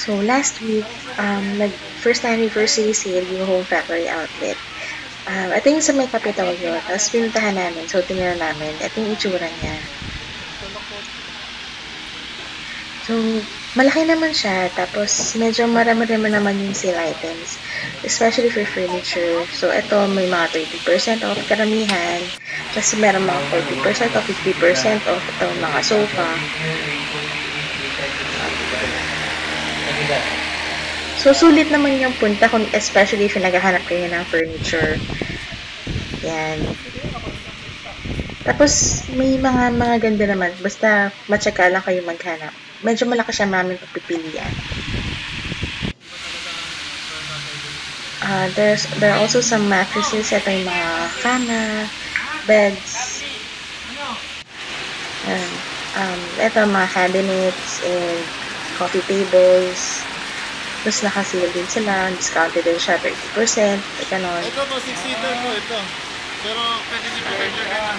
So, last week, first anniversary sale yung Home Factory outlet. Ito yung sa may Kapitolyo. Tapos pinuntahan namin. So, tingnan namin. Ito yung itsura niya. So, malaki naman siya. Tapos, medyo marami-rami naman yung sale items. Especially for furniture. So, ito may mga 30% off karamihan. Tapos, meron mga 40% off, 50% off. Ito, mga sofa. So, sulit naman yung punta kung especially if naghahanap kayo ng furniture. Yan. Tapos, may mga ganda naman. Basta, matyaga lang kayo maghanap. Medyo malaki siya mamin pagpipilian. There are also some mattresses. Ito yung mga kama, beds, and, ito mga cabinets and coffee tables. Tapos nakasale din sila, discounted din siya 30%, ganon. Ito po, 6-seater po ito. Pero pwede niyo po dagdagan.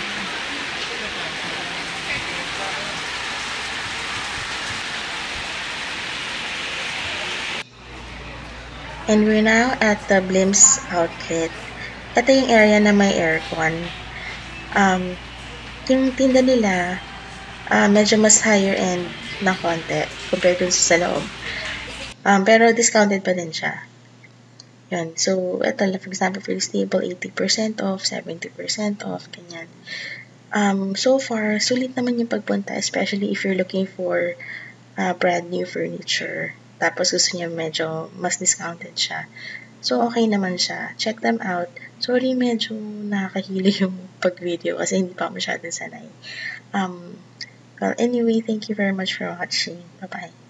And we're now at the Blims outlet. Ito yung area na may aircon. Yung tinda nila, medyo mas higher end na konti compared dun sa loob. Pero discounted pa din siya. Yun. So, ito, for example, for this table, 80% off, 70% off, ganyan. So far, sulit naman yung pagpunta, especially if you're looking for brand new furniture. Tapos gusto niya medyo mas discounted siya. So, okay naman siya. Check them out. Sorry, medyo nakakahilo yung pag-video kasi hindi pa ako masyadong sanay. Well, anyway, thank you very much for watching. Bye-bye.